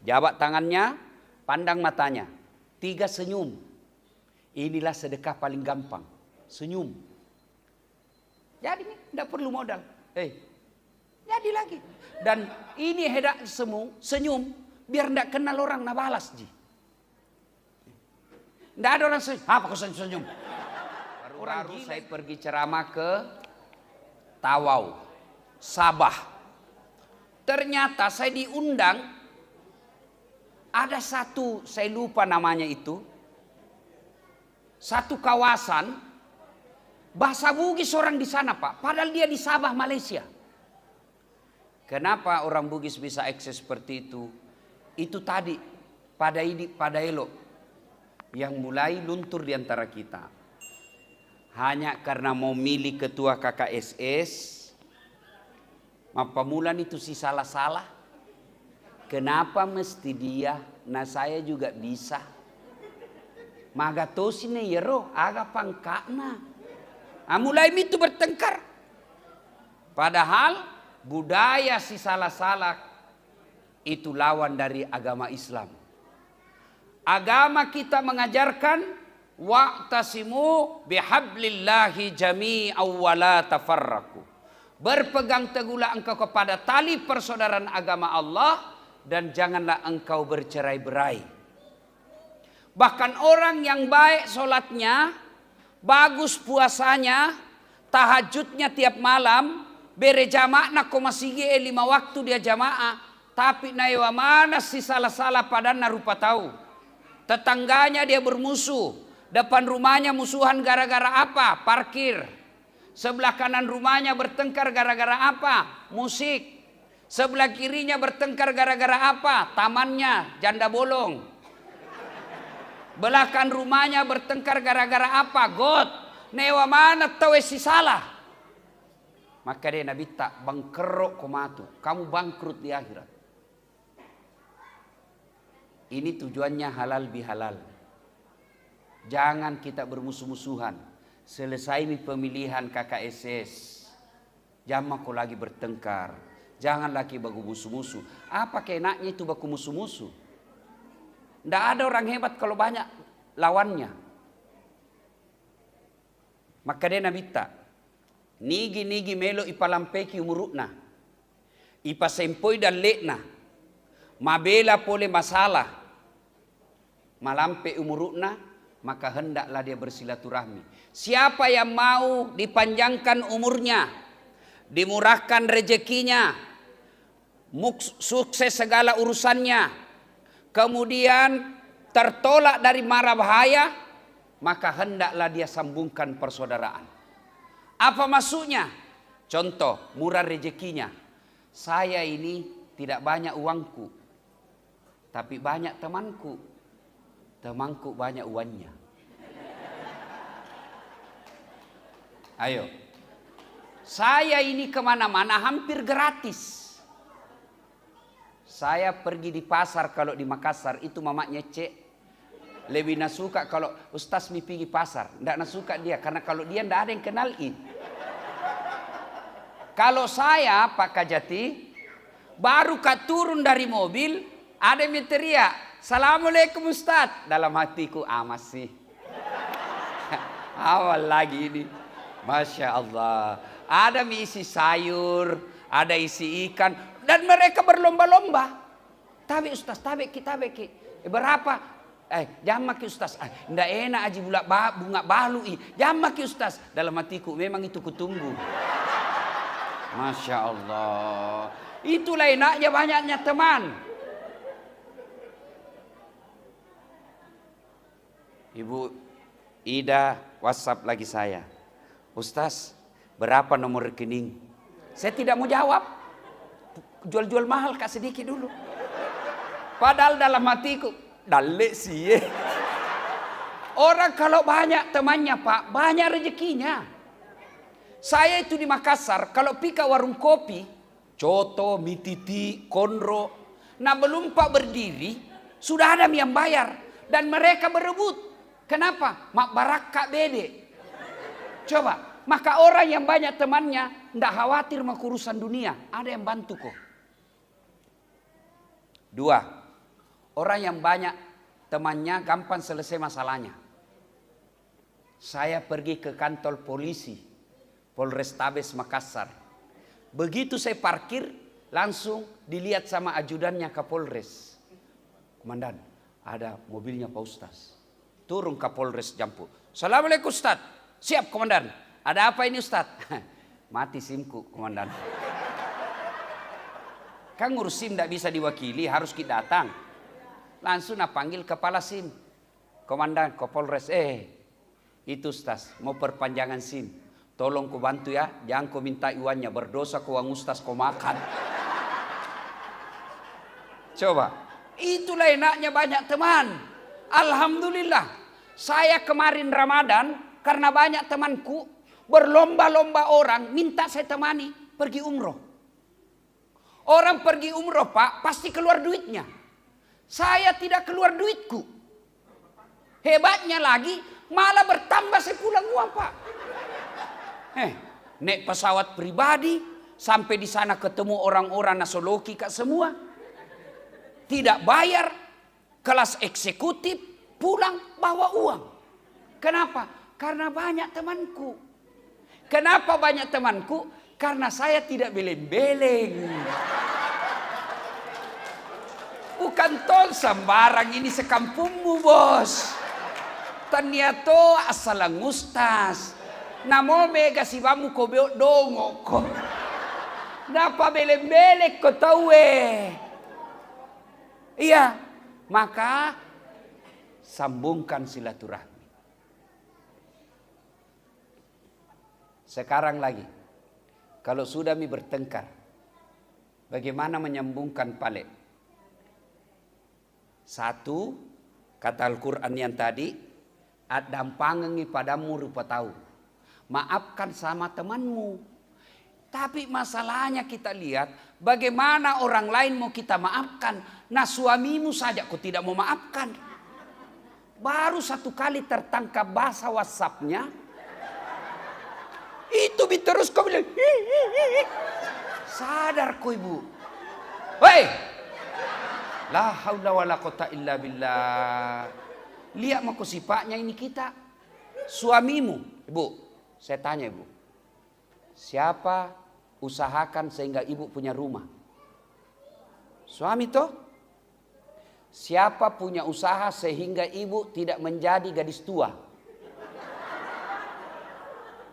jabat tangannya, pandang matanya. 3 senyum. Inilah sedekah paling gampang. Senyum. Jadi nih, tidak perlu modal. Jadi lagi. Dan ini hendak senyum, biar tidak kenal orang, nak balas ji. Tidak ada orang senyum. Apa kau senyum? Baru saya pergi ceramah ke Tawau, Sabah. Ternyata saya diundang, ada satu, saya lupa namanya itu, satu kawasan, bahasa Bugis orang di sana Pak, padahal dia di Sabah, Malaysia. Kenapa orang Bugis bisa akses seperti itu? Itu tadi, pada elok, yang mulai luntur di antara kita. Hanya karena mau milih ketua KKSS, Pamulan itu si salah-salah. Kenapa mesti dia? Nah saya juga bisa. Magatosi ne yero aga pangkana. Mulai itu bertengkar. Padahal budaya si salah-salah itu lawan dari agama Islam. Agama kita mengajarkan wa'tasimu bihablillahi jami'aw wa la tafarraqu. Berpegang teguhlah engkau kepada tali persaudaraan agama Allah dan janganlah engkau bercerai-berai. Bahkan orang yang baik solatnya, bagus puasanya, tahajudnya tiap malam, bere jamaah nak masigi 5 waktu dia jamaah, tapi naiwa mana si salah-salah padana rupa tahu. Tetangganya dia bermusuh, depan rumahnya musuhan gara-gara apa? Parkir. Sebelah kanan rumahnya bertengkar gara-gara apa? Musik. Sebelah kirinya bertengkar gara-gara apa? Tamannya, janda bolong. Belakang rumahnya bertengkar gara-gara apa? Got. Newa mana tahu si salah. Maka dia Nabi tak bangkerok komatu. Kamu bangkrut di akhirat. Ini tujuannya halal bihalal. Jangan kita bermusuh-musuhan. Selesai pemilihan KKSS, jangan kau lagi bertengkar, jangan lagi baku musuh-musuh. Apa keenaknya itu baku musuh-musuh? Tidak ada orang hebat kalau banyak lawannya. Maka dia Nabi tak, nigi melo ipalampeki umurutna, ipasempoi dan lekna, mabela pole masalah, malampe umurutna. Maka hendaklah dia bersilaturahmi. Siapa yang mau dipanjangkan umurnya, dimurahkan rezekinya, sukses segala urusannya, kemudian tertolak dari mara bahaya, maka hendaklah dia sambungkan persaudaraan. Apa maksudnya? Contoh, murah rezekinya. Saya ini tidak banyak uangku, tapi banyak temanku. Temanku banyak uangnya. Ayo. Saya ini kemana-mana hampir gratis. Saya pergi di pasar kalau di Makassar itu mamaknya cek. Lebih nasuka kalau Ustaz mi pergi pasar. Tidak nasuka dia karena kalau dia tidak ada yang kenalin. Kalau saya Pak Kajati baru turun dari mobil ada yang teriak. Assalamualaikum Ustaz. Dalam hatiku masih awal lagi ini. Masya Allah. Ada isi sayur, ada isi ikan, dan mereka berlomba-lomba. Tabe Ustaz, tabe ki. Berapa? Jamaki Ustaz. Ndak enak aji bunga balu jamaki Ustaz. Dalam hatiku memang itu kutunggu. Masya Allah. Itulah enaknya banyaknya teman. Ibu Ida WhatsApp lagi saya. Ustaz, berapa nomor rekening? Saya tidak mau jawab. Jual-jual mahal kak sedikit dulu. Padahal dalam hatiku, dalek sih. Orang kalau banyak temannya Pak, banyak rezekinya. Saya itu di Makassar, kalau pika warung kopi, coto, mititi, konro. Nah belum Pak berdiri, sudah ada yang bayar. Dan mereka berebut. Kenapa? Mak barak kak bede. Coba, maka orang yang banyak temannya tidak khawatir sama urusan dunia. Ada yang bantu kok. 2. Orang yang banyak temannya gampang selesai masalahnya. Saya pergi ke kantor polisi, Polrestabes Makassar. Begitu saya parkir, langsung dilihat sama ajudannya Kapolres. Komandan, ada mobilnya Pak Ustaz. Turun Kapolres Jampu. Assalamualaikum Ustaz. Siap komandan. Ada apa ini Ustaz? Mati SIM-ku komandan. Kan ngurus SIM tidak bisa diwakili, harus kita datang. Langsung panggil kepala SIM. Komandan, Kapolres, itu Ustaz, mau perpanjangan SIM. Tolong kau bantu ya, jangan kau minta iwannya, berdosa kau uang Ustaz kau makan. Coba, itulah enaknya banyak teman. Alhamdulillah, saya kemarin Ramadan, karena banyak temanku, berlomba-lomba orang minta saya temani pergi umroh. Orang pergi umroh Pak, pasti keluar duitnya. Saya tidak keluar duitku. Hebatnya lagi, malah bertambah saya pulang uang Pak. Naik pesawat pribadi, sampai di sana ketemu orang-orang nasoloki kak semua. Tidak bayar, kelas eksekutif, pulang bawa uang. Kenapa? Karena banyak temanku. Kenapa banyak temanku? Karena saya tidak beleng-beleng. Bukan tol sembarang ini sekampungmu bos. Ternyata asalang Ustaz. Namo mega si bamu ko dongo ko. Napa beleng-beleng ko tahu Iya, maka sambungkan silaturahmi. Sekarang lagi, kalau sudah bertengkar, bagaimana menyambungkan pale? Satu, kata Al-Quran yang tadi, dampangi padamu rupa tahu. Maafkan sama temanmu. Tapi masalahnya kita lihat, bagaimana orang lain mau kita maafkan. Nah suamimu saja kau tidak mau maafkan. Baru satu kali tertangkap bahasa WhatsApp-nya. Itu terus kau bilang. Sadar kau ibu. Hei. La haula wala quwata illa billah. Lihat mau sifatnya ini kita. Suamimu. Ibu, saya tanya ibu. Siapa usahakan sehingga ibu punya rumah? Suami toh? Siapa punya usaha sehingga ibu tidak menjadi gadis tua?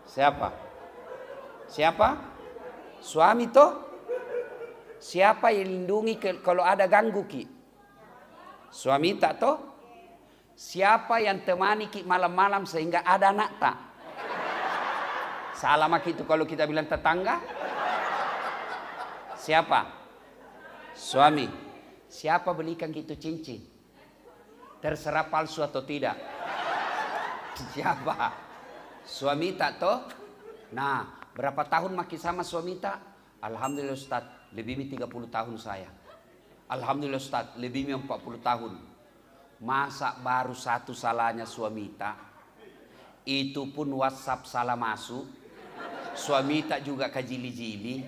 Siapa? Siapa? Suami toh? Siapa yang lindungi kalau ada ganggu ki? Suami tak toh? Siapa yang temani ki malam-malam sehingga ada anak tak? Salah mak itu kalau kita bilang tetangga. Siapa? Suami. Siapa belikan gitu cincin? Terserah palsu atau tidak. Siapa? Suami tak toh? Nah, berapa tahun makin sama suami tak? Alhamdulillah Ustaz, lebih 30 tahun saya. Alhamdulillah Ustaz, lebih 40 tahun. Masa baru satu salahnya suami tak? Itu pun WhatsApp salah masuk. Suami tak juga kajili-jili.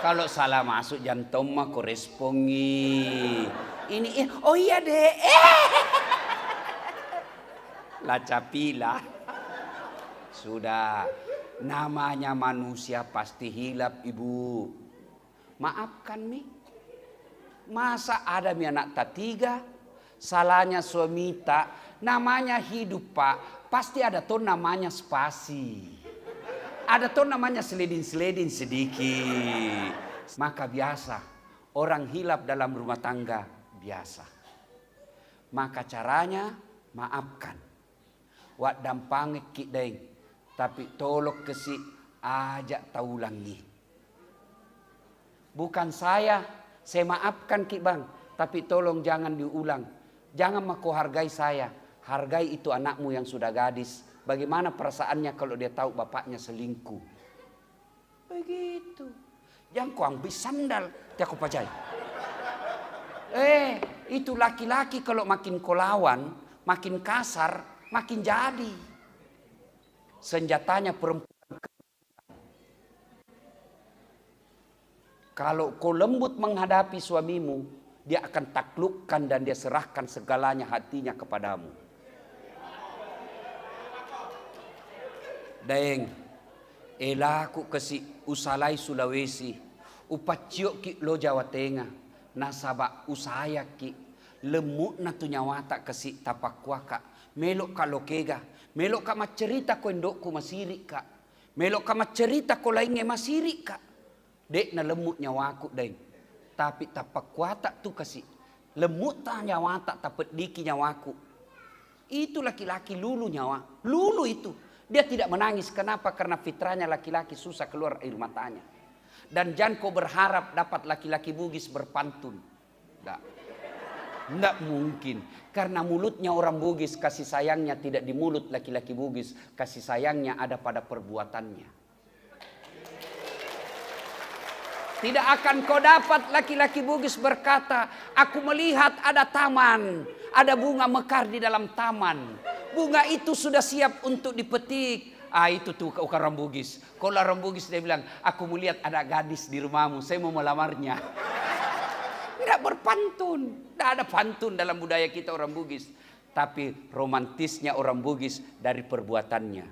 Kalau salah masuk jantung mah korespongi. Ini oh iya deh. Lah capilah. Sudah. Namanya manusia pasti hilap ibu. Maafkan mi. Masa ada mi anak tak tiga. Salahnya suami tak. Namanya hidup pak. Pasti ada tuh namanya spasi. Ada tuh namanya seledin-seledin sedikit. Maka biasa. Orang hilap dalam rumah tangga. Biasa. Maka caranya maafkan. Wak dampangi kideng. Tapi tolok kesi ajak taulangi. Bukan saya maafkan ki bang. Tapi tolong jangan diulang. Jangan maku hargai saya. Hargai itu anakmu yang sudah gadis. Bagaimana perasaannya kalau dia tahu bapaknya selingkuh. Begitu. Jangan kau ambil sandal. Dia kau pajai. Itu laki-laki kalau makin kau lawan. Makin kasar. Makin jadi. Senjatanya perempuan. Kalau kau lembut menghadapi suamimu, dia akan taklukkan dan dia serahkan segalanya hatinya kepadamu. Daeng, elaku kasi usalay Sulawesi, upatyo ki lo Jawa Tengah, nasaba usaya ki, lemuk na tu nyawata kasi tapakwaka, melok ka lokega, melok ka macerita ko endokku masiri ka, melok ka macerita ko lainnya masiri ka, dek na lemuk nyawaku daeng, tapi tapakwata tu kasi, lemuk ta nyawata tapet diki nyawaku, itu laki-laki lulu nyawa, lulu itu. Dia tidak menangis. Kenapa? Karena fitrahnya laki-laki susah keluar air matanya. Dan jangan kau berharap dapat laki-laki Bugis berpantun. Tidak mungkin. Karena mulutnya orang Bugis, kasih sayangnya tidak di mulut laki-laki Bugis. Kasih sayangnya ada pada perbuatannya. Tidak akan kau dapat laki-laki Bugis berkata, aku melihat ada taman, ada bunga mekar di dalam taman. Bunga itu sudah siap untuk dipetik. Itu tuh orang Bugis. Kalau orang Bugis dia bilang, aku melihat ada gadis di rumahmu, saya mau melamarnya. Tidak berpantun. Tidak ada pantun dalam budaya kita orang Bugis. Tapi romantisnya orang Bugis dari perbuatannya.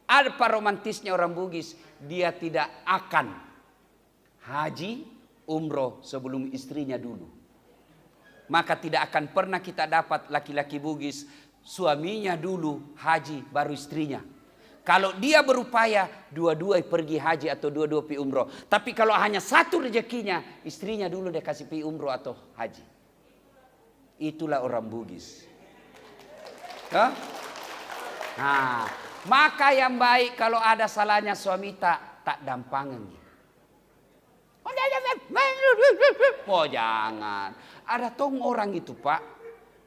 Apa romantisnya orang Bugis? Dia tidak akan haji, umroh sebelum istrinya dulu. Maka tidak akan pernah kita dapat laki-laki Bugis suaminya dulu haji baru istrinya. Kalau dia berupaya dua-dua pergi haji atau dua-dua pi umroh. Tapi kalau hanya satu rezekinya, istrinya dulu dia kasih pi umroh atau haji. Itulah orang Bugis. Nah, maka yang baik kalau ada salahnya suami tak dampangan. Oh jangan. Ada tong orang itu Pak,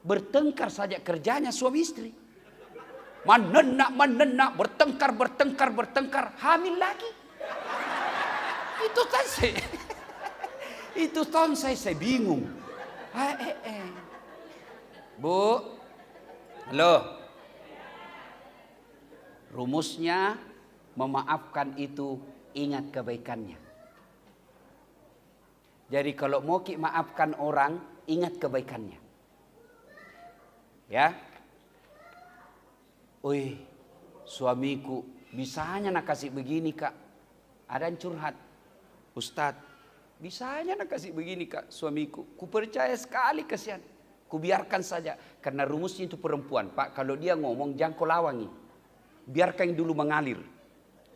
bertengkar saja kerjanya suami istri. Menenak, bertengkar, hamil lagi. Itu kan saya bingung. Bu, halo. Rumusnya memaafkan itu ingat kebaikannya. Jadi kalau mau maafkan orang, ingat kebaikannya. Ya, suamiku bisanya nak kasih begini kak. Ada yang curhat, Ustadz, bisanya nak kasih begini kak suamiku. Ku percaya sekali kasihan. Ku biarkan saja karena rumusnya itu perempuan Pak. Kalau dia ngomong jangan kau lawangi, biarkan dulu mengalir.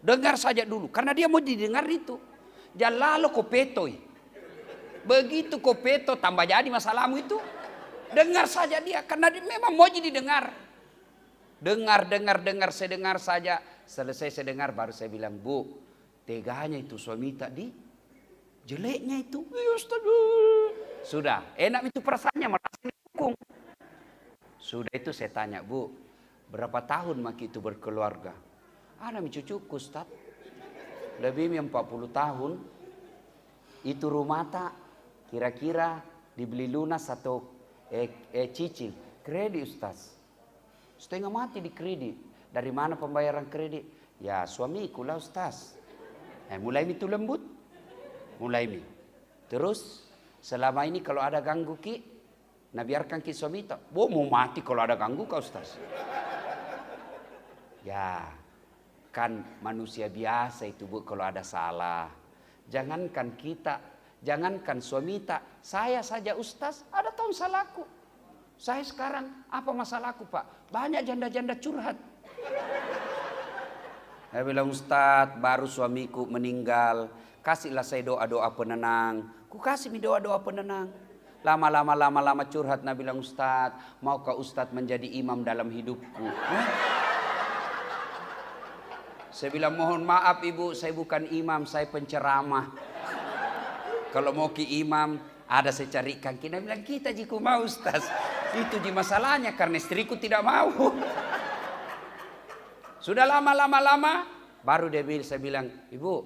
Dengar saja dulu karena dia mau didengar itu. Jangan lalu kau petoi. Begitu kau peto tambah jadi masalahmu itu. Dengar saja dia, karena dia memang mau jadi dengar. Dengar, saya dengar saja. Selesai saya dengar, baru saya bilang, Bu, teganya itu suami tadi, jeleknya itu. Sudah, enak itu perasaannya, merasa didukung. Sudah itu saya tanya, Bu, berapa tahun maki itu berkeluarga? Ada cucuku, Ustaz. Lebih 40 tahun. Itu rumah tak, kira-kira dibeli lunas atau cicil kredit Ustaz, setengah mati di kredit. Dari mana pembayaran kredit? Ya suamiku lah Ustaz. Mulai itu lembut, mulai ini. Terus selama ini kalau ada ganggu ki, nah biarkan ki suami tak. Mau mati kalau ada ganggu kau Ustaz. Ya kan manusia biasa itu Bu kalau ada salah. Jangankan kita, jangankan suami tak, saya saja Ustaz ada tahu salahku. Saya sekarang apa masalahku Pak? Banyak janda-janda curhat. Saya bilang Ustaz baru suamiku meninggal, kasihlah saya doa-doa penenang. Ku kasih doa-doa penenang. Lama-lama curhat. Nah bilang Ustaz, maukah Ustaz menjadi imam dalam hidupku? Saya bilang mohon maaf ibu, saya bukan imam, saya penceramah. Kalau mau ki imam, ada saya carikan. Kita bilang kita jika mau Ustaz. Itu di masalahnya karena istriku tidak mau. Sudah lama, baru dia bilang, saya bilang, ibu,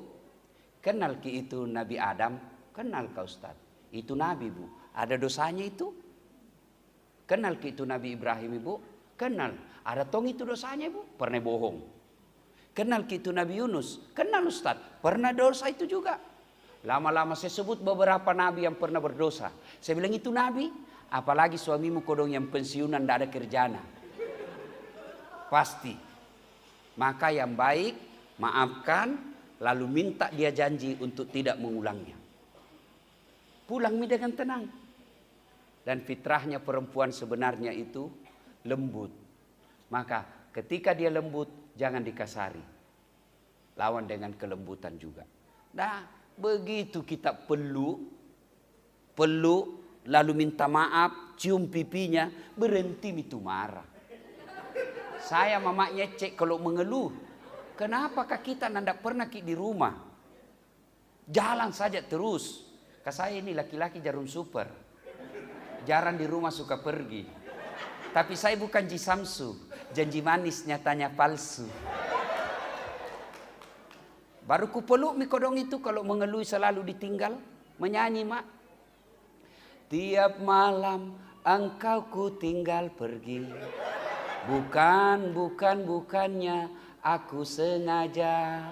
kenal ki itu Nabi Adam? Kenal kau Ustaz? Itu Nabi Bu. Ada dosanya itu? Kenal ki itu Nabi Ibrahim Ibu? Kenal. Ada tong itu dosanya Ibu? Pernah bohong. Kenal ki itu Nabi Yunus? Kenal Ustaz. Pernah dosa itu juga. Lama-lama saya sebut beberapa nabi yang pernah berdosa. Saya bilang itu nabi, apalagi suamimu kodong yang pensiunan tidak ada kerjaan. Pasti. Maka yang baik maafkan, lalu minta dia janji untuk tidak mengulangnya. Pulang dengan tenang. Dan fitrahnya perempuan sebenarnya itu lembut. Maka ketika dia lembut, jangan dikasari. Lawan dengan kelembutan juga. Nah, begitu kita peluk, lalu minta maaf, cium pipinya, berhenti itu marah. Saya mamaknya cek kalau mengeluh. Kenapakah kita tidak pernah di rumah? Jalan saja terus. Saya ini laki-laki jarum super. Jarang di rumah suka pergi. Tapi saya bukan Ji Samsu. Janji manis nyatanya palsu. Baru ku peluk mi kodong itu kalau mengeluh selalu ditinggal. Menyanyi mak. Tiap malam engkau ku tinggal pergi. Bukannya aku sengaja.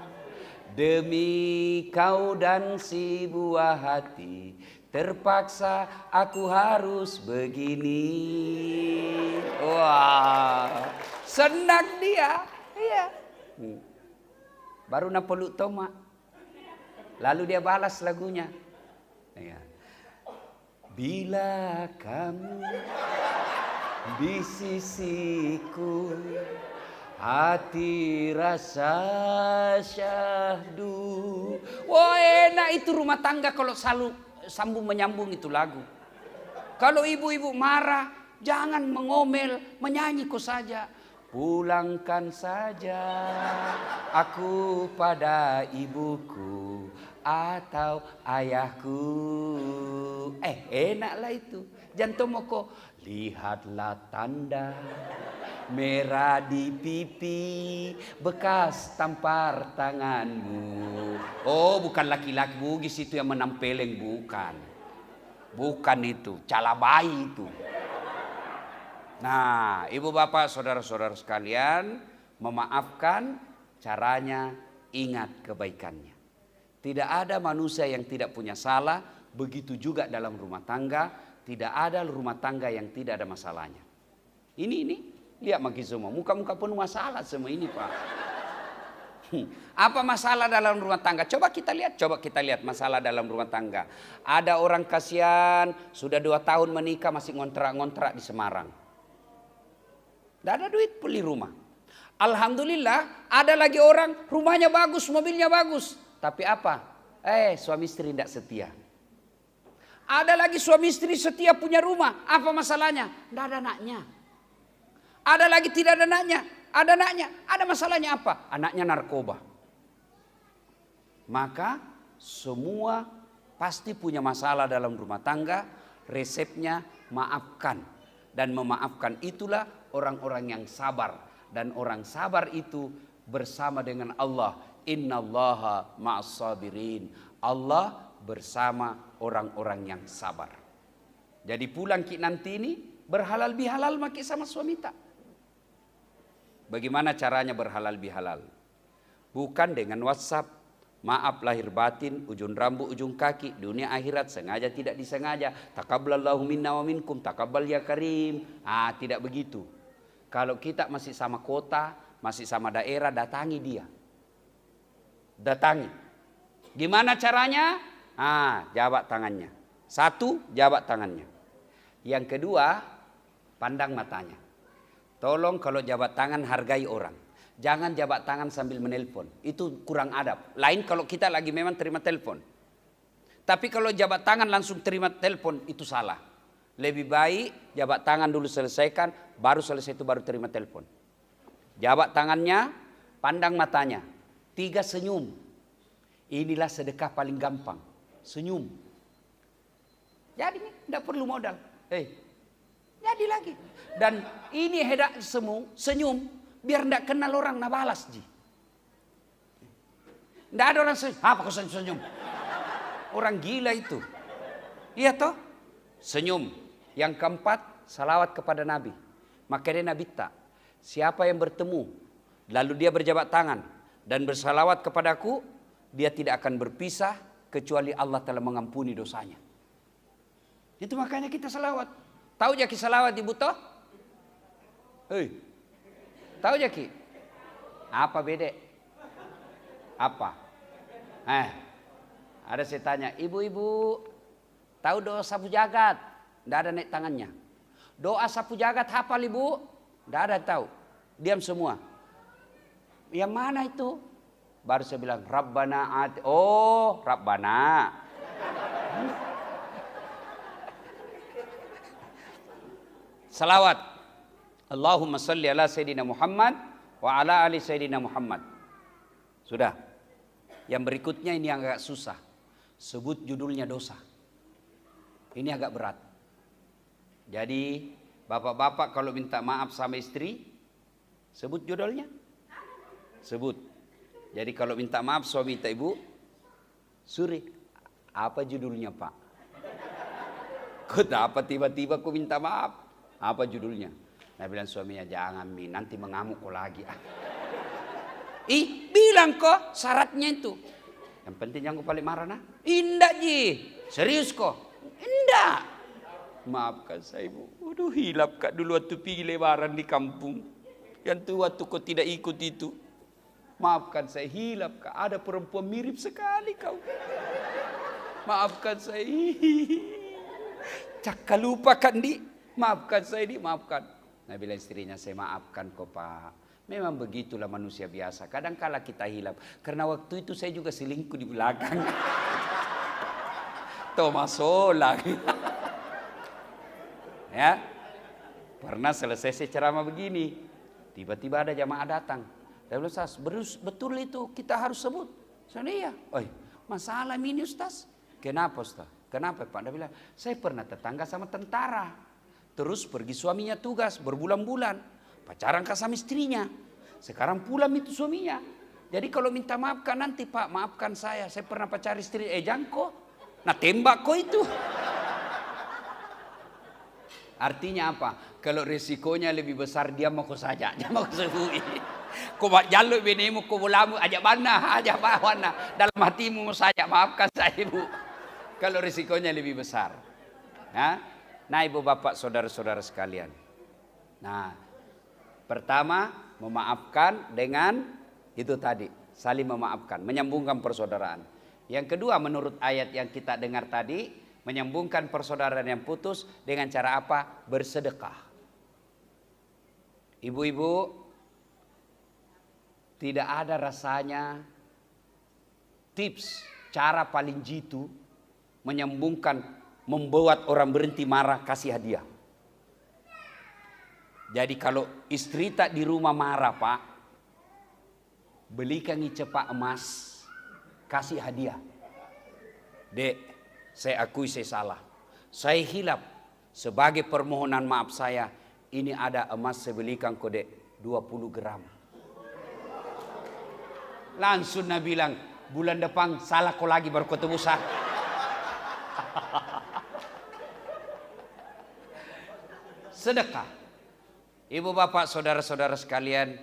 Demi kau dan si buah hati, terpaksa aku harus begini. Wah, senang dia. Iya. Baru nak peluk Toma. Lalu dia balas lagunya. Iya. Bila kamu di sisiku, hati rasa syahdu. Wah, enak itu rumah tangga kalau selalu sambung menyambung itu lagu. Kalau ibu-ibu marah, jangan mengomel, menyanyi kok saja. Pulangkan saja aku pada ibuku atau ayahku. Enaklah itu. Jantung moko, lihatlah tanda merah di pipi, bekas tampar tanganmu. Oh, bukan laki-laki bugis itu yang menampeleng, bukan. Bukan itu, cala bayi itu. Nah, ibu bapak, saudara-saudara sekalian, memaafkan caranya ingat kebaikannya. Tidak ada manusia yang tidak punya salah, begitu juga dalam rumah tangga, tidak ada rumah tangga yang tidak ada masalahnya. Ini, lihat maki semua, muka-muka penuh masalah semua ini Pak. Apa masalah dalam rumah tangga? Coba kita lihat masalah dalam rumah tangga. Ada orang kasihan, sudah 2 tahun menikah masih ngontrak-ngontrak di Semarang. Tidak ada duit beli rumah. Alhamdulillah ada lagi orang rumahnya bagus, mobilnya bagus. Tapi apa? Suami istri tidak setia. Ada lagi suami istri setia punya rumah. Apa masalahnya? Tidak ada anaknya. Ada lagi tidak ada anaknya. Ada anaknya. Ada masalahnya apa? Anaknya narkoba. Maka semua pasti punya masalah dalam rumah tangga. Resepnya maafkan. Dan memaafkan itulah orang-orang yang sabar. Dan orang sabar itu bersama dengan Allah. Innallaha ma'as sabirin. Allah bersama orang-orang yang sabar. Jadi pulang nanti ini berhalal bihalal maki sama suami tak. Bagaimana caranya berhalal bihalal? Bukan dengan WhatsApp, maaf lahir batin, ujung rambut, ujung kaki, dunia akhirat, sengaja tidak disengaja. Taqabbalallahu minna wa minkum, taqabbal ya karim. Tidak begitu. Kalau kita masih sama kota, masih sama daerah, datangi dia. Datangi. Gimana caranya? Jabat tangannya. 1, jabat tangannya. Yang kedua, pandang matanya. Tolong kalau jabat tangan hargai orang. Jangan jabat tangan sambil menelpon. Itu kurang adab. Lain kalau kita lagi memang terima telepon. Tapi kalau jabat tangan langsung terima telepon itu salah. Lebih baik jabat tangan dulu selesaikan, baru selesai itu baru terima telepon. Jabat tangannya, pandang matanya. 3, senyum. Inilah sedekah paling gampang. Senyum. Jadi tidak perlu modal. Jadi lagi. Dan ini hedak semu, senyum. Biar tidak kenal orang nak balas ji. Tidak ada orang senyum. Apa kau senyum? Orang gila itu. Iya toh? Senyum. Yang keempat, salawat kepada Nabi. Makanya Nabi tak. Siapa yang bertemu, lalu dia berjabat tangan dan bersalawat kepadaku, dia tidak akan berpisah kecuali Allah telah mengampuni dosanya. Itu makanya kita salawat. Tahu jaki salawat Ibu toh? Hei. Tahu jaki? Apa beda? Apa? Ada saya tanya, ibu-ibu tahu doa sapu jagat? Tidak ada naik tangannya. Doa sapu jagat hafal Ibu? Tidak ada tahu. Diam semua. Yang mana itu? Baru saya bilang Rabbana ati. Oh, Rabbana. Salawat. Allahumma salli ala Sayyidina Muhammad wa ala ali Sayyidina Muhammad. Sudah. Yang berikutnya ini agak susah. Sebut judulnya dosa. Ini agak berat. Jadi bapak-bapak kalau minta maaf sama istri, sebut judulnya. Sebut. Jadi kalau minta maaf suami minta ibu, Suri, apa judulnya Pak? Kenapa tiba-tiba aku minta maaf? Apa judulnya? Nah bilang suaminya, jangan Mi, nanti mengamuk kau lagi. Bilang kok syaratnya itu. Yang penting jangan kau paling marah nah. Indah ji, serius kok? Indah. Maafkan saya Ibu. Waduh hilap kak dulu waktu pergi lebaran di kampung. Yang tua tuh kau tidak ikut itu. Maafkan saya hilap kak. Ada perempuan mirip sekali kau. Maafkan saya. Cakka lupa kan di. Maafkan saya di. Maafkan. Nah bilang istrinya, saya maafkan kok Pak. Memang begitulah manusia biasa. Kadang kala kita hilap. Karena waktu itu saya juga selingkuh di belakang. Tomaso lagi. Ya. Pernah selesai saya ceramah begini. Tiba-tiba ada jamaah datang. Saya bilang, Ustaz, betul itu kita harus sebut. Saya bilang, iya. Masalah ini Ustaz. Kenapa Ustaz? Kenapa Pak? Dia bilang, saya pernah tetangga sama tentara. Terus pergi suaminya tugas berbulan-bulan. Pacaran sama istrinya. Sekarang pulang itu suaminya. Jadi kalau minta maafkan nanti Pak, maafkan saya pernah pacar istri. Jangko. Nah tembak kok itu. Artinya apa? Kalau resikonya lebih besar dia mau saja. Dia mau sebui. Kau jalur benemu, kau bolamu, ajak mana. Dalam hatimu saja, maafkan saya Ibu. Kalau risikonya lebih besar. Nah Ibu Bapak saudara-saudara sekalian. Nah pertama memaafkan dengan itu tadi. Saling memaafkan, menyambungkan persaudaraan. Yang kedua menurut ayat yang kita dengar tadi. Menyambungkan persaudaraan yang putus dengan cara apa? Bersedekah. Ibu-ibu, tidak ada rasanya tips cara paling jitu menyambungkan, membuat orang berhenti marah, kasih hadiah. Jadi kalau istri tak di rumah marah Pak, belikan cepak emas, kasih hadiah. Dek, saya akui saya salah. Saya hilap. Sebagai permohonan maaf saya, ini ada emas saya belikan kau dek, 20 gram. Langsung Nabi bilang, bulan depan salah kau lagi baru kau tebus. Sedekah. Ibu bapak saudara-saudara sekalian,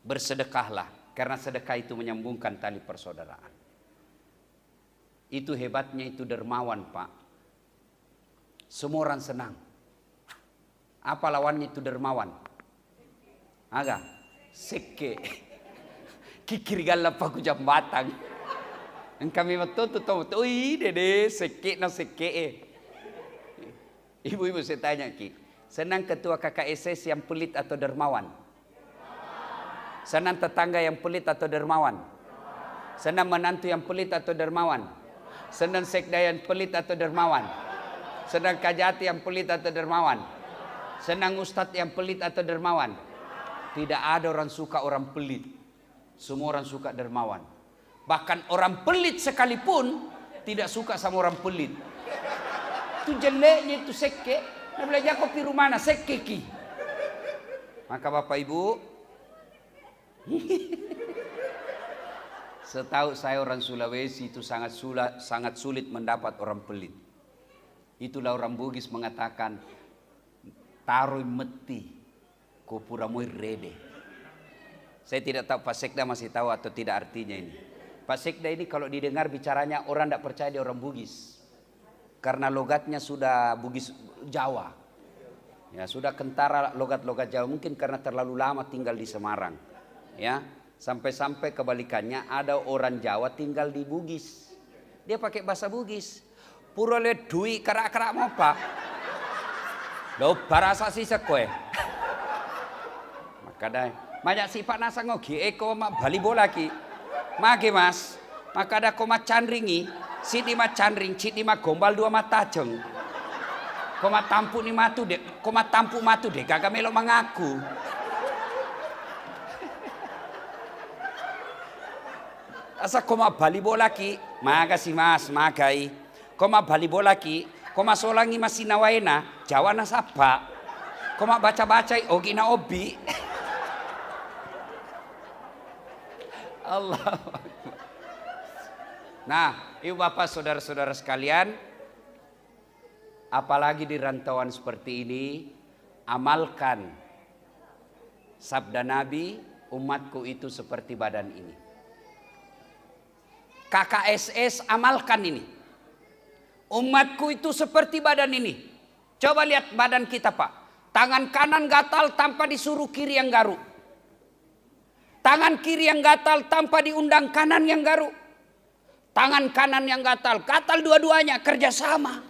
bersedekahlah. Karena sedekah itu menyambungkan tali persaudaraan. Itu hebatnya itu dermawan Pak. Semua orang senang. Apa lawannya itu dermawan? Aga, seke. Kikir galap aku jambatan. Yang kami betul tuh, dede seke na seke. Ibu-ibu saya tanya Ki, senang ketua KKSS yang pelit atau dermawan? Senang tetangga yang pelit atau dermawan? Senang menantu yang pelit atau dermawan? Senang sekda yang pelit atau dermawan? Senang kajati yang pelit atau dermawan? Senang ustadz yang pelit atau dermawan? Tidak ada orang suka orang pelit. Semua orang suka dermawan. Bahkan orang pelit sekalipun tidak suka sama orang pelit. Itu jeleknya itu seke. Nah belajar kopi rumana seke ki. Maka Bapak Ibu, setahu saya orang Sulawesi itu sangat sulit mendapat orang pelit. Itulah orang Bugis mengatakan taruh meti ko pura moi rede. Saya tidak tahu Pak Sekda masih tahu atau tidak artinya ini. Pak Sekda ini kalau didengar bicaranya orang tidak percaya dia orang Bugis. Karena logatnya sudah Bugis Jawa. Ya, sudah kentara logat-logat Jawa, mungkin karena terlalu lama tinggal di Semarang. Ya, sampai-sampai kebalikannya ada orang Jawa tinggal di Bugis. Dia pakai bahasa Bugis. Pura le dui kerak-kerak mau pak. Lo barasa sih sekue. Maka dah, banyak sifat nasa ngogi eko mak bali bola ki. Mage mas, maka ada koma candringi, sidi ma candring, sidi ma gombal dua mata jeng. Koma tampu ni matu dek, koma tampu matu dek, kagak melok mengaku. Asa koma bali bola ki, makasih mas, magai. Koma bali bola ki, koma solangi masih nawaina, Jawa nasapa. Koma baca-baca, ogi na obi. Allah. Nah, ibu bapak saudara-saudara sekalian, apalagi di rantauan seperti ini, amalkan sabda Nabi, umatku itu seperti badan ini. KKSS amalkan ini. Umatku itu seperti badan ini. Coba lihat badan kita pak. Tangan kanan gatal tanpa disuruh kiri yang garuk. Tangan kiri yang gatal tanpa diundang kanan yang garuk. Tangan kanan yang gatal dua-duanya kerjasama.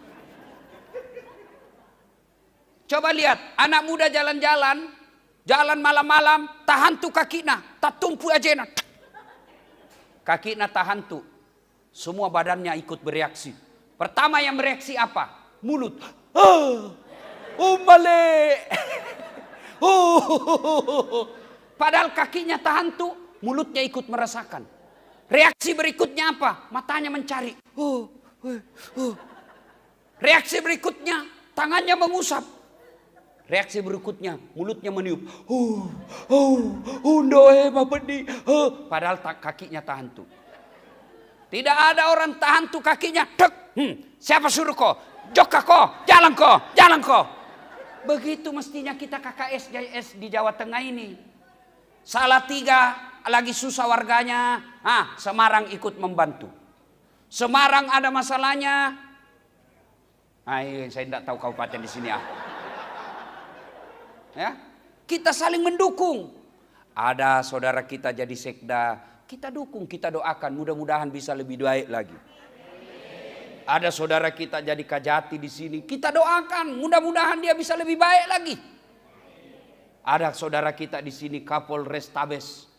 Coba lihat anak muda jalan-jalan, jalan malam-malam, tahan tu kakina, tak tumpu aja nak. Kakina tahan tu, semua badannya ikut bereaksi. Pertama yang bereaksi apa? Mulut. Male. Padahal kakinya tahan tuh, mulutnya ikut merasakan. Reaksi berikutnya apa? Matanya mencari. Reaksi berikutnya, tangannya mengusap. Reaksi berikutnya, mulutnya meniup. Padahal kakinya tahan tuh. Tidak ada orang tahan tuh kakinya. Siapa suruh kau? Jokka kau, jalan kau. Begitu mestinya kita KKS JS di Jawa Tengah ini. Salatiga lagi susah warganya, Semarang ikut membantu. Semarang ada masalahnya, saya tidak tahu kabupaten di sini ya. Kita saling mendukung. Ada saudara kita jadi sekda, kita dukung, kita doakan, mudah-mudahan bisa lebih baik lagi. Ada saudara kita jadi kajati di sini, kita doakan, mudah-mudahan dia bisa lebih baik lagi. Ada saudara kita di sini Kapolres Tabes,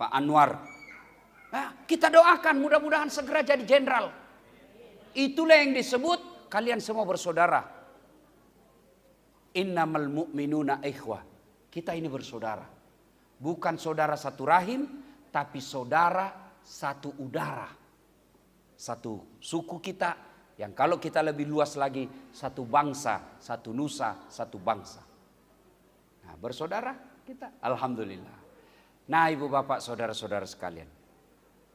Pak Anwar. Kita doakan mudah-mudahan segera jadi jenderal. Itulah yang disebut kalian semua bersaudara. Innamal mu'minuna ikhwah. Kita ini bersaudara. Bukan saudara satu rahim, tapi saudara satu udara. Satu suku kita yang kalau kita lebih luas lagi, satu bangsa, satu nusa, satu bangsa. Nah, bersaudara kita, alhamdulillah. Nah, ibu bapak saudara-saudara sekalian,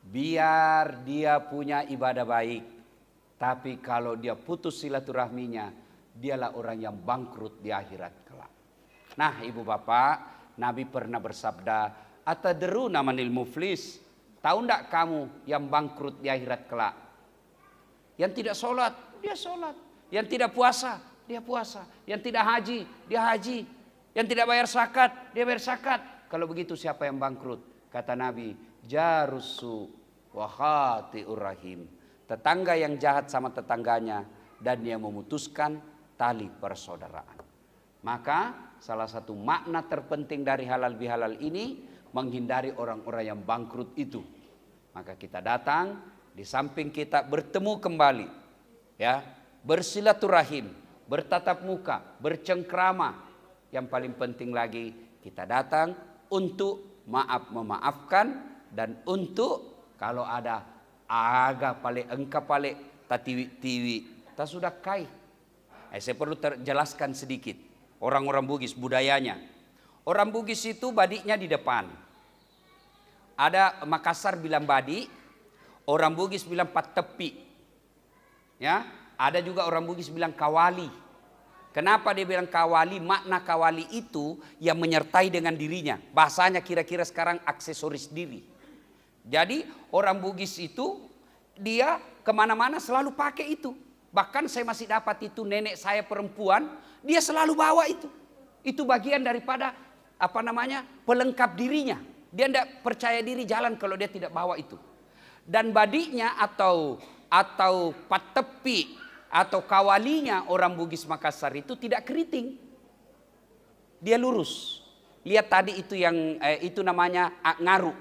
biar dia punya ibadah baik, tapi kalau dia putus silaturahminya, dialah orang yang bangkrut di akhirat kelak. Nah, ibu bapak, Nabi pernah bersabda, atadruna manil muflis? Tahu enggak kamu yang bangkrut di akhirat kelak? Yang tidak sholat, dia sholat. Yang tidak puasa, dia puasa. Yang tidak haji, dia haji. Yang tidak bayar zakat, dia bayar zakat. Kalau begitu siapa yang bangkrut? Kata Nabi, jarusu wa khati'ur rahim. Tetangga yang jahat sama tetangganya dan dia memutuskan tali persaudaraan. Maka salah satu makna terpenting dari halal bihalal ini menghindari orang-orang yang bangkrut itu. Maka kita datang, di samping kita bertemu kembali, ya, bersilaturahim, bertatap muka, bercengkrama. Yang paling penting lagi kita datang untuk memaafkan dan untuk kalau ada aga pale engka pale tatiwi-tiwi tak sudah kai. Saya perlu terjelaskan sedikit orang-orang Bugis budayanya. Orang Bugis itu badiknya di depan. Ada Makassar bilang badi, orang Bugis bilang patepi. Ya, ada juga orang Bugis bilang kawali. Kenapa dia bilang kawali? Makna kawali itu yang menyertai dengan dirinya. Bahasanya kira-kira sekarang aksesoris diri. Jadi orang Bugis itu dia kemana-mana selalu pakai itu. Bahkan saya masih dapat itu, nenek saya perempuan, dia selalu bawa itu. Itu bagian daripada pelengkap dirinya. Dia tidak percaya diri jalan kalau dia tidak bawa itu. Dan badinya atau patepi atau kawalinya orang Bugis Makassar itu tidak keriting. Dia lurus. Lihat tadi itu yang itu namanya ngaru.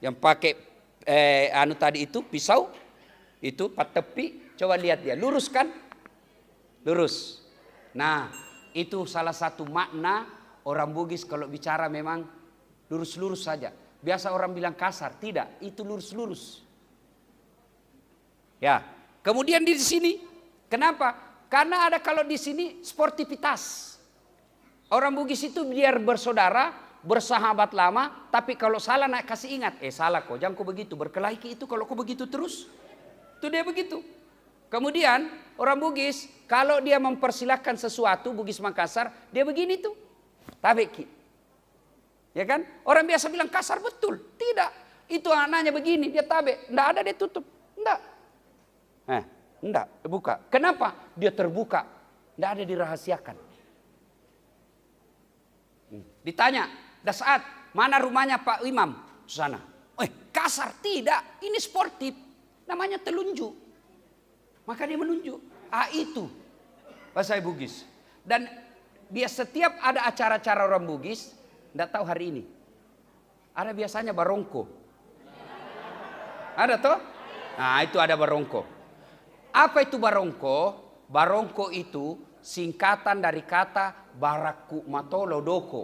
Yang pakai tadi itu pisau, itu patepi. Coba lihat dia, lurus kan? Lurus. Nah, itu salah satu makna orang Bugis kalau bicara memang lurus-lurus saja. Biasa orang bilang kasar, tidak, itu lurus-lurus. Ya, kemudian di sini, kenapa? Karena ada kalau di sini sportivitas. Orang Bugis itu biar bersaudara, bersahabat lama, tapi kalau salah nak kasih ingat, salah kok, jangan kau begitu, berkelahi itu kalau kau begitu terus, itu dia begitu. Kemudian orang Bugis kalau dia mempersilahkan sesuatu, Bugis Makassar, dia begini tuh, tabeki. Ya kan? Orang biasa bilang kasar, betul. Tidak. Itu anaknya begini, dia tabek. Enggak ada dia tutup. Enggak. Enggak, buka. Kenapa? Dia terbuka. Enggak ada dirahasiakan. Ditanya, Dasaat, mana rumahnya Pak Imam? Sana. Kasar, tidak. Ini sportif. Namanya telunjuk. Maka dia menunjuk. Itu bahasa Bugis. Dan dia setiap ada acara-acara orang Bugis, tidak tahu hari ini. Ada biasanya barongko. Ada toh? Nah, itu ada barongko. Apa itu barongko? Barongko itu singkatan dari kata Barakku Matolo Doko.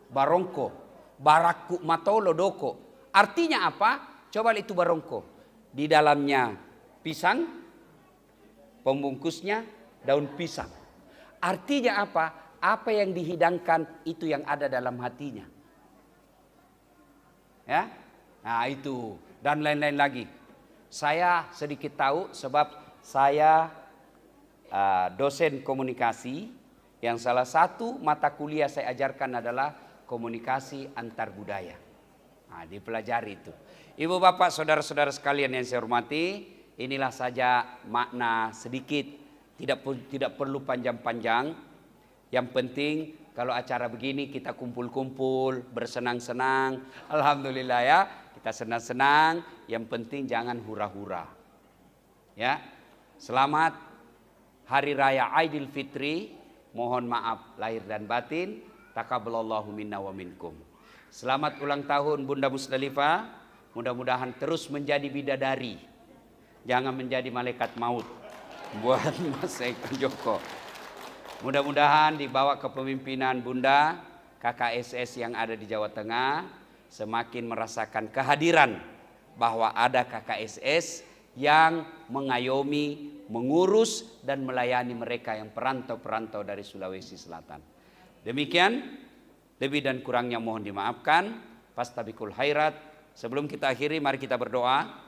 Barongko. Barakku Matolo Doko. Artinya apa? Coba lihat itu barongko. Di dalamnya pisang, pembungkusnya daun pisang. Artinya apa? Apa yang dihidangkan itu yang ada dalam hatinya. Ya, nah itu dan lain-lain lagi. Saya sedikit tahu sebab saya dosen komunikasi yang salah satu mata kuliah saya ajarkan adalah komunikasi antar budaya. Nah, dipelajari itu. Ibu bapak saudara-saudara sekalian yang saya hormati, inilah saja makna sedikit, tidak perlu panjang-panjang. Yang penting kalau acara begini kita kumpul-kumpul, bersenang-senang. Alhamdulillah ya, kita senang-senang. Yang penting jangan hura-hura. Ya, selamat Hari Raya Aidil Fitri. Mohon maaf lahir dan batin. Taqabbalallahu minna wa minkum. Selamat ulang tahun Bunda Musdalifah. Mudah-mudahan terus menjadi bidadari. Jangan menjadi malaikat maut buat Mas Eko Joko. Mudah-mudahan di bawah kepemimpinan Bunda, KKSS yang ada di Jawa Tengah semakin merasakan kehadiran bahwa ada KKSS yang mengayomi, mengurus dan melayani mereka yang perantau-perantau dari Sulawesi Selatan. Demikian, lebih dan kurangnya mohon dimaafkan. Fastabiqul khairat. Sebelum kita akhiri, mari kita berdoa.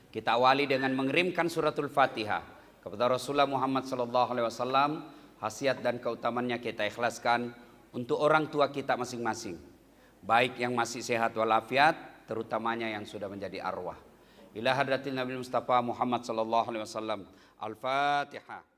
Kita awali dengan mengirimkan suratul Fatihah kepada Rasulullah Muhammad SAW. Khasiat dan keutamannya kita ikhlaskan untuk orang tua kita masing-masing, baik yang masih sehat walafiat, terutamanya yang sudah menjadi arwah. Ila hadratil Nabi Mustafa Muhammad SAW. Al-Fatihah.